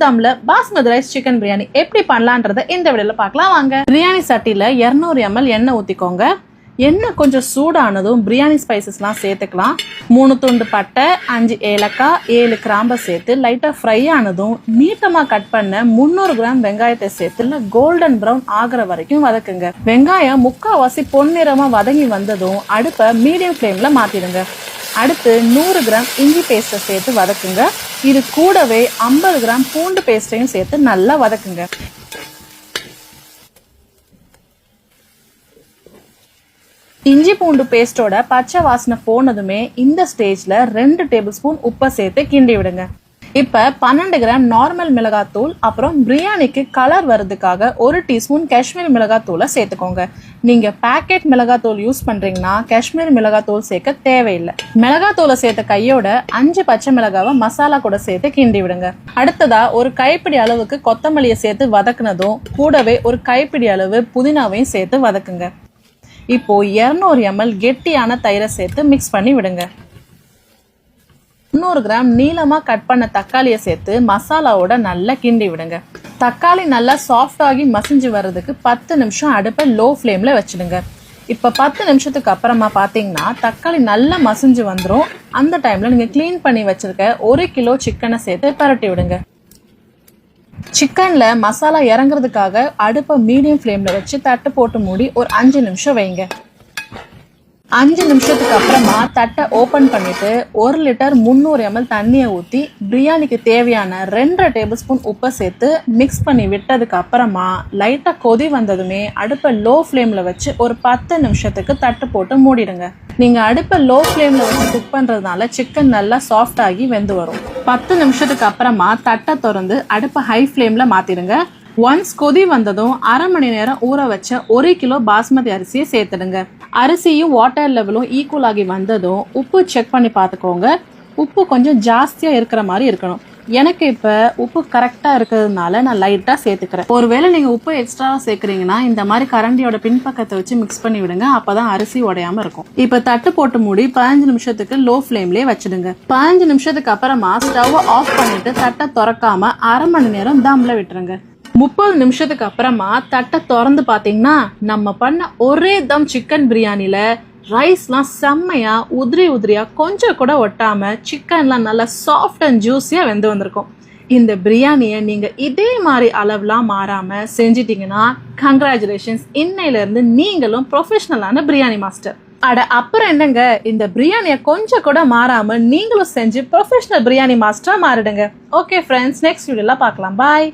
தம்ல basmati rice chicken biryani எப்படி பண்ணலான்றத இந்த வீடியோல பார்க்கலாம் வாங்க. பிரியாணி சட்டியில 200 ml எண்ணெய் ஊத்திக்கோங்க. எண்ணெய் கொஞ்சம் சூடானதும் பிரியாணி ஸ்பைசஸ்லாம் சேர்த்துக்கலாம். 3 துண்டு பட்டை, 5 ஏலக்காய், 7 கிராம்பை சேர்த்து லைட்டா ஃப்ரை ஆனதும் நீட்டமா கட் பண்ண 300 கிராம் வெங்காயத்தை சேர்த்து கோல்டன் ப்ரௌன் ஆகிற வரைக்கும் வதக்குங்க. வெங்காயம் முக்கால்வாசி பொன்னிறமா வதங்கி வந்ததும் அடுப்பை மீடியம் ஃப்ளேம்ல மாத்திடுங்க. அடுத்து 100 கிராம் இஞ்சி பேஸ்ட்டை சேர்த்து வதக்குங்க. இது கூடவே 50 கிராம் பூண்டு பேஸ்ட்டையும் சேர்த்து நல்லா வதக்குங்க. இஞ்சி பூண்டு பேஸ்டோட பச்சை வாசனை போனதுமே இந்த ஸ்டேஜ்ல 2 டேபிள் ஸ்பூன் உப்பை சேர்த்து கிண்டி விடுங்க. இப்ப 12 கிராம் நார்மல் மிளகாத்தூள், அப்புறம் பிரியாணிக்கு கலர் வர்றதுக்காக 1 டீஸ்பூன் காஷ்மீர் மிளகாத்தூளை சேர்த்துக்கோங்க. நீங்க பேக்கெட் மிளகாத்தூள் யூஸ் பண்றீங்கன்னா காஷ்மீர் மிளகாத்தூள் சேர்க்க தேவையில்லை. மிளகாத்தூளை சேர்த்த கையோட 5 பச்சை மிளகாவை மசாலா கூட சேர்த்து கிண்டி விடுங்க. அடுத்ததா ஒரு கைப்பிடி அளவுக்கு கொத்தமல்லியை சேர்த்து வதக்குனதும் கூடவே ஒரு கைப்பிடி அளவு புதினாவையும் சேர்த்து வதக்குங்க. இப்போ 200 ml கெட்டியான தயிரை சேர்த்து மிக்ஸ் பண்ணி விடுங்க. 300 கிராம் நீளமா கட் பண்ண தக்காளியை சேர்த்து மசாலாவோட நல்லா கிண்டி விடுங்க. தக்காளி நல்லா சாஃப்ட் ஆகி மசிஞ்சு வர்றதுக்கு 10 நிமிஷம் அடுப்பை லோ ஃப்ளேம்ல வச்சிடுங்க. இப்ப 10 நிமிஷத்துக்கு அப்புறமா பாத்தீங்கன்னா தக்காளி நல்லா மசிஞ்சு வந்துடும். அந்த டைம்ல நீங்க கிளீன் பண்ணி வச்சிருக்க 1 கிலோ சிக்கனை சேர்த்து பரட்டி விடுங்க. சிக்கன்ல மசாலா இறங்குறதுக்காக அடுப்பை மீடியம் ஃப்ளேம்ல வச்சு தட்டு போட்டு மூடி ஒரு 5 நிமிஷம் வைங்க. 5 நிமிஷத்துக்கு அப்புறமா தட்டை ஓபன் பண்ணிட்டு 1 லிட்டர் 300 ml தண்ணியை ஊத்தி பிரியாணிக்கு தேவையான 2 டேபிள் ஸ்பூன் உப்பை சேர்த்து மிக்ஸ் பண்ணி விட்டதுக்கு அப்புறமா லைட்டா கொதி வந்ததுமே அடுப்பை லோ ஃப்ளேம்ல வச்சு ஒரு 10 நிமிஷத்துக்கு தட்டு போட்டு மூடிடுங்க. நீங்க அடுப்பை லோ ஃப்ளேம்ல வச்சு குக் பண்றதுனால சிக்கன் நல்லா சாஃப்ட் ஆகி வெந்து வரும். 10 நிமிஷத்துக்கு அப்புறமா தட்டை திறந்து அடுப்பை ஹை ஃப்ளேம்ல மாத்திடுங்க. ஒன்ஸ் கொதி வந்ததும் அரை மணி நேரம் ஊற வச்ச 1 கிலோ பாஸ்மதி அரிசியை சேர்த்துடுங்க. அரிசியும் வாட்டர் லெவலும் ஈக்குவல் ஆகி வந்ததும் உப்பு செக் பண்ணி பார்த்துக்கோங்க. உப்பு கொஞ்சம் ஜாஸ்தியா இருக்கிற மாதிரி இருக்கணும். எனக்கு இப்ப உப்பு கரெக்டா இருக்கிறதுனால நான் லைட்டா சேர்த்துக்கிறேன். ஒருவேளை நீங்க உப்பு எக்ஸ்ட்ராவா சேர்க்கறீங்கன்னா இந்த மாதிரி கரண்டியோட பின்பக்கத்தை வச்சு மிக்ஸ் பண்ணி விடுங்க. அப்பதான் அரிசி உடையாம இருக்கும். இப்ப தட்டு போட்டு மூடி 15 நிமிஷத்துக்கு லோ ஃப்ளேம்லயே வச்சிடுங்க. 15 நிமிஷத்துக்கு அப்புறமா ஸ்டவ் ஆஃப் பண்ணிட்டு தட்டை திறக்காம அரை மணி நேரம் தம்ல விட்டுருங்க. 30 நிமிஷத்துக்கு அப்புறமா தட்டை திறந்து பாத்தீங்கன்னா நம்ம பண்ண ஒரே தம் சிக்கன் பிரியாணில ரைஸ்லாம் செம்மையா உதிரியா கொஞ்சம் கூட ஒட்டாம சிக்கன்லாம் நல்லா சாஃப்ட் அண்ட் ஜூஸியா வெந்து வந்திருக்கும். இந்த பிரியாணியை நீங்க இதே மாதிரி அளவுலாம் மாறாம செஞ்சிட்டீங்கன்னா கங்க்ராச்சுலேஷன்ஸ், இன்னையில இருந்து நீங்களும் ப்ரொஃபஷனலான பிரியாணி மாஸ்டர். அட அப்புறம் என்னங்க, இந்த பிரியாணியை கொஞ்சம் கூட மாறாம நீங்களும் செஞ்சு ப்ரொஃபஷனல் பிரியாணி மாஸ்டரா மாறிடுங்க. ஓகே ஃப்ரெண்ட்ஸ், நெக்ஸ்ட் வீடியோல பார்க்கலாம். பாய்.